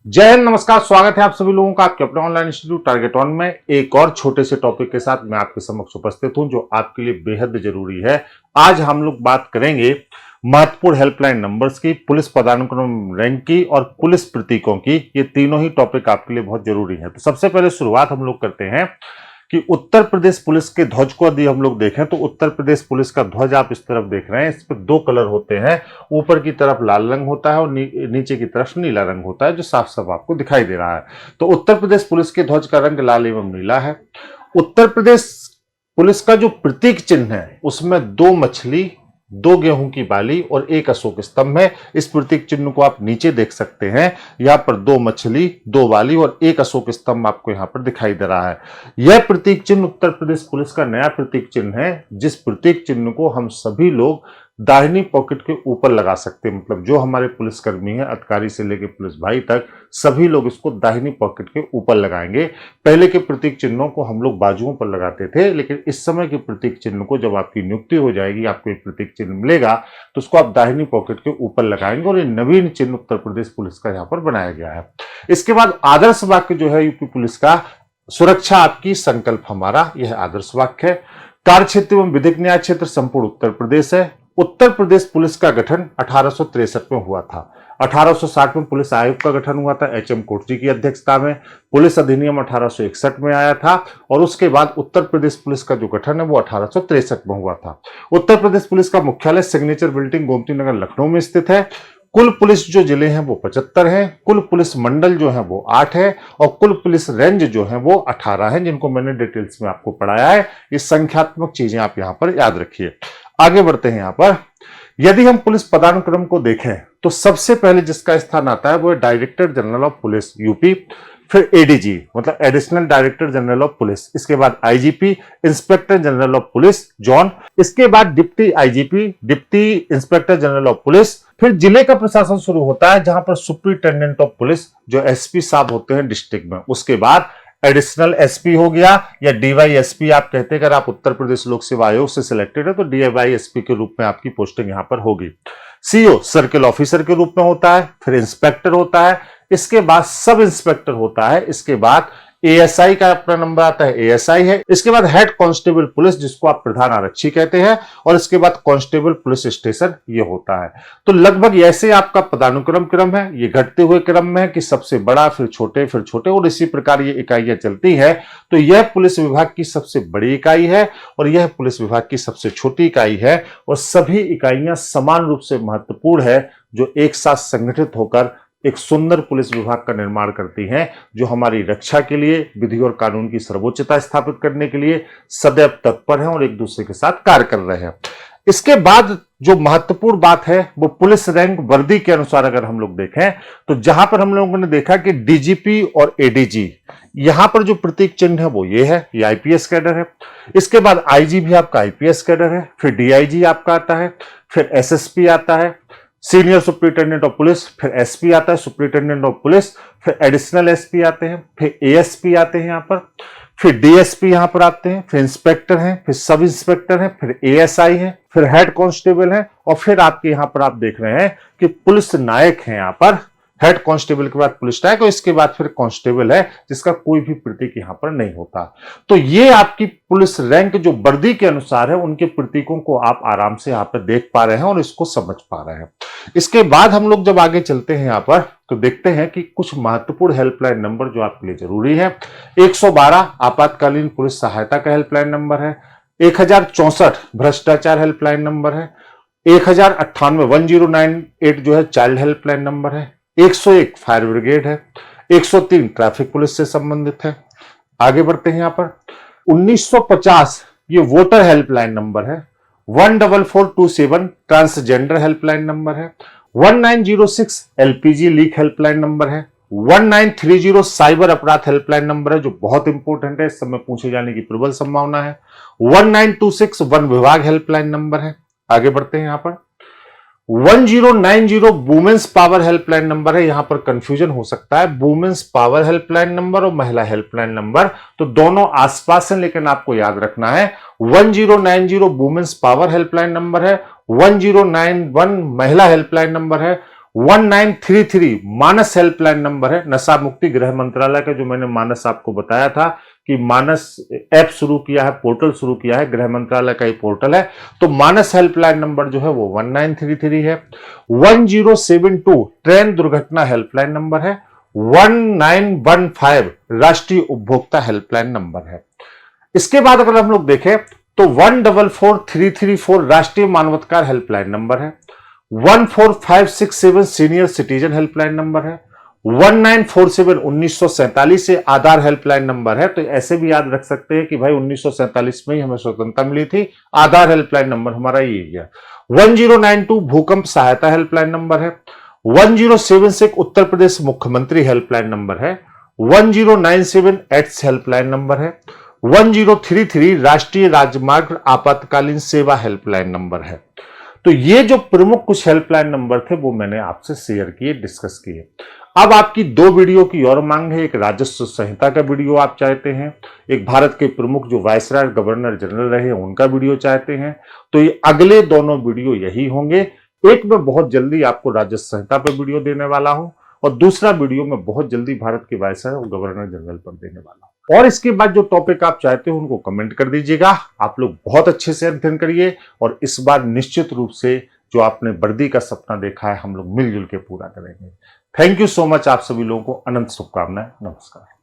जय हिंद, नमस्कार। स्वागत है आप सभी लोगों का आपके अपने ऑनलाइन इंस्टीट्यूट टारगेट ऑन में एक और छोटे से टॉपिक के साथ मैं आपके समक्ष उपस्थित हूं जो आपके लिए बेहद जरूरी है। आज हम लोग बात करेंगे महत्वपूर्ण हेल्पलाइन नंबर्स की, पुलिस पदानुक्रम रैंक की और पुलिस प्रतीकों की। ये तीनों ही टॉपिक आपके लिए बहुत जरूरी है। तो सबसे पहले शुरुआत हम लोग करते हैं कि उत्तर प्रदेश पुलिस के ध्वज को यदि हम लोग देखें तो उत्तर प्रदेश पुलिस का ध्वज आप इस तरफ देख रहे हैं। इस पर दो कलर होते हैं, ऊपर की तरफ लाल रंग होता है और नीचे की तरफ नीला रंग होता है, जो साफ साफ आपको दिखाई दे रहा है। तो उत्तर प्रदेश पुलिस के ध्वज का रंग लाल एवं नीला है। उत्तर प्रदेश पुलिस का जो प्रतीक चिन्ह है उसमें दो मछली, दो गेहूं की बाली और एक अशोक स्तंभ है। इस प्रतीक चिन्ह को आप नीचे देख सकते हैं। यहां पर दो मछली, दो बाली और एक अशोक स्तंभ आपको यहां पर दिखाई दे रहा है। यह प्रतीक चिन्ह उत्तर प्रदेश पुलिस का नया प्रतीक चिन्ह है, जिस प्रतीक चिन्ह को हम सभी लोग दाहिनी पॉकेट के ऊपर लगा सकते हैं। मतलब जो हमारे पुलिसकर्मी हैं, अधिकारी से लेकर पुलिस भाई तक, सभी लोग इसको दाहिनी पॉकेट के ऊपर लगाएंगे। पहले के प्रतीक चिन्हों को हम लोग बाजुओं पर लगाते थे, लेकिन इस समय के प्रतीक चिन्ह को जब आपकी नियुक्ति हो जाएगी, आपको एक प्रतीक चिन्ह मिलेगा तो उसको आप दाहिनी पॉकेट के ऊपर लगाएंगे। और ये नवीन चिन्ह उत्तर प्रदेश पुलिस का यहाँ पर बनाया गया है। इसके बाद आदर्श वाक्य जो है यूपी पुलिस का, सुरक्षा आपकी संकल्प हमारा, यह आदर्श वाक्य है। कार्य क्षेत्र एवं विधिक न्याय क्षेत्र संपूर्ण उत्तर प्रदेश है। उत्तर प्रदेश पुलिस का गठन 1863 में हुआ था। 1860 में पुलिस आयोग का गठन हुआ था एच.एम. कोटरी की अध्यक्षता में। पुलिस अधिनियम 1861 में आया था और उसके बाद उत्तर प्रदेश पुलिस का जो गठन है वो 1863 में हुआ था। उत्तर प्रदेश पुलिस का मुख्यालय सिग्नेचर बिल्डिंग, गोमती नगर, लखनऊ में स्थित है। कुल पुलिस जो जिले हैं वो 75 हैं। कुल पुलिस मंडल जो है वो 8 है और कुल पुलिस रेंज जो है वो 18 है, जिनको मैंने डिटेल्स में आपको पढ़ाया है। ये संख्यात्मक चीजें आप यहां पर याद रखिए। आगे बढ़ते हैं। यहां पर यदि हम पुलिस पदानुक्रम को देखें तो सबसे पहले जिसका स्थान आता है वो है director general of police UP, फिर एडीजी मतलब additional director general of police, इसके बाद IGP inspector general of police John, इसके बाद deputy IGP deputy inspector general of police, फिर जिले का प्रशासन शुरू होता है जहां पर सुप्रिंटेंडेंट ऑफ पुलिस जो एसपी साहब होते हैं डिस्ट्रिक्ट में, उसके बाद एडिशनल एसपी हो गया या डीवाईएसपी आप कहते हैं। अगर आप उत्तर प्रदेश लोक सेवा आयोग से सिलेक्टेड है तो डीवाईएसपी के रूप में आपकी पोस्टिंग यहां पर होगी। सीओ सर्किल ऑफिसर के रूप में होता है, फिर इंस्पेक्टर होता है, इसके बाद सब इंस्पेक्टर होता है, इसके बाद एएसआई का अपना नंबर आता है, एएसआई है, इसके बाद हेड कांस्टेबल पुलिस जिसको आप प्रधान आरक्षी कहते हैं, और इसके बाद कांस्टेबल पुलिस स्टेशन ये होता है। तो लगभग ऐसे आपका पदानुक्रम क्रम है, ये घटते हुए क्रम में है कि सबसे बड़ा फिर छोटे और इसी प्रकार ये इकाइयां चलती है। तो यह पुलिस विभाग की सबसे बड़ी इकाई है और यह पुलिस विभाग की सबसे छोटी इकाई है और सभी इकाइयां समान रूप से महत्वपूर्ण है, जो एक साथ संगठित होकर एक सुंदर पुलिस विभाग का निर्माण करती हैं, जो हमारी रक्षा के लिए, विधि और कानून की सर्वोच्चता स्थापित करने के लिए सदैव तत्पर हैं और एक दूसरे के साथ कार्य कर रहे हैं। इसके बाद जो महत्वपूर्ण बात है वो पुलिस रैंक वर्दी के अनुसार अगर हम लोग देखें तो जहां पर हम लोगों ने देखा कि डीजीपी और एडीजी, यहां पर जो प्रतीक चिन्ह है वो ये है, ये आईपीएस कैडर है। इसके बाद आईजी भी आपका आईपीएस कैडर है, फिर डीआईजी आपका आता है, फिर एसएसपी आता है, सीनियर सुप्रिंटेंडेंट ऑफ पुलिस, फिर एसपी आता है सुप्रिंटेंडेंट ऑफ पुलिस, फिर एडिशनल एसपी आते हैं, फिर एएसपी आते हैं यहाँ पर, फिर डीएसपी यहाँ पर आते हैं, फिर इंस्पेक्टर हैं, फिर सब इंस्पेक्टर हैं, फिर एएसआई हैं, फिर हेड कांस्टेबल हैं और फिर आपके यहाँ पर आप देख रहे हैं कि पुलिस नायक हैं। यहाँ पर हेड कांस्टेबल के बाद पुलिस नायक और इसके बाद फिर कांस्टेबल है, जिसका कोई भी प्रतीक यहां पर नहीं होता। तो ये आपकी पुलिस रैंक जो वर्दी के अनुसार है, उनके प्रतीकों को आप आराम से यहाँ पर देख पा रहे हैं और इसको समझ पा रहे हैं। इसके बाद हम लोग जब आगे चलते हैं यहाँ पर तो देखते हैं कि कुछ महत्वपूर्ण हेल्पलाइन नंबर जो आपके लिए जरूरी है। 112 आपातकालीन पुलिस सहायता का हेल्पलाइन नंबर है। 1064 भ्रष्टाचार हेल्पलाइन नंबर है। 1098 जो है चाइल्ड हेल्पलाइन नंबर है। 101 फायर ब्रिगेड है। 103 ट्रैफिक पुलिस से संबंधित है। आगे बढ़ते हैं यहाँ पर 1950 ये वोटर हेल्पलाइन नंबर है। 14427 ट्रांसजेंडर हेल्पलाइन नंबर है। 1906 एलपीजी लीक हेल्पलाइन नंबर है। 1930 साइबर अपराध हेल्पलाइन नंबर है, जो बहुत इंपॉर्टेंट है, इस समय पूछे जाने की प्रबल संभावना है। 1926 वन विभाग हेल्पलाइन नंबर है। आगे बढ़ते हैं यहाँ पर 1090 वुमेन्स पावर हेल्पलाइन नंबर है। यहां पर कंफ्यूजन हो सकता है, वुमेन्स पावर हेल्पलाइन नंबर और महिला हेल्पलाइन नंबर तो दोनों आसपास हैं, लेकिन आपको याद रखना है 1090 वुमेन्स पावर हेल्पलाइन नंबर है, 1091 महिला हेल्पलाइन नंबर है, 1933 मानस हेल्पलाइन नंबर है, नशा मुक्ति गृह मंत्रालय का, जो मैंने मानस आपको बताया था कि मानस ऐप शुरू किया है, पोर्टल शुरू किया है, गृह मंत्रालय का ही पोर्टल है। तो मानस हेल्पलाइन नंबर जो है वो 1933 है। 1072 ट्रेन दुर्घटना हेल्पलाइन नंबर है। 1915 राष्ट्रीय उपभोक्ता हेल्पलाइन नंबर है। इसके बाद अगर हम लोग देखें तो 144334 राष्ट्रीय मानवाधिकार हेल्पलाइन नंबर है। 14567 सीनियर सिटीजन हेल्पलाइन नंबर है। 1947 1947 से आधार हेल्पलाइन नंबर है। तो ऐसे भी याद रख सकते हैं कि भाई 1947 में ही हमें स्वतंत्रता मिली थी, आधार हेल्पलाइन नंबर हमारा ये है। 1092 भूकंप सहायता हेल्पलाइन नंबर है। 1076 उत्तर प्रदेश मुख्यमंत्री हेल्पलाइन नंबर है। 1097 एड्स हेल्पलाइन नंबर है। 1033 राष्ट्रीय राजमार्ग आपातकालीन सेवा हेल्पलाइन नंबर है। तो ये जो प्रमुख कुछ हेल्पलाइन नंबर थे वो मैंने आपसे शेयर किए, डिस्कस किए। अब आपकी दो वीडियो की और मांग है। एक राजस्व संहिता का वीडियो आप चाहते हैं, एक भारत के प्रमुख जो वायसराय गवर्नर जनरल रहे उनका वीडियो चाहते हैं। तो ये अगले दोनों वीडियो यही होंगे। एक मैं बहुत जल्दी आपको राजस्व संहिता पर वीडियो देने वाला हूं और दूसरा वीडियो मैं बहुत जल्दी भारत के वायसराय और गवर्नर जनरल पर देने वाला हूं। और इसके बाद जो टॉपिक आप चाहते हो उनको कमेंट कर दीजिएगा। आप लोग बहुत अच्छे से अध्ययन करिए और इस बार निश्चित रूप से जो आपने वर्दी का सपना देखा है हम लोग मिलजुल के पूरा करेंगे। Thank you so much. आप सभी लोगों को अनंत शुभकामनाएं। नमस्कार।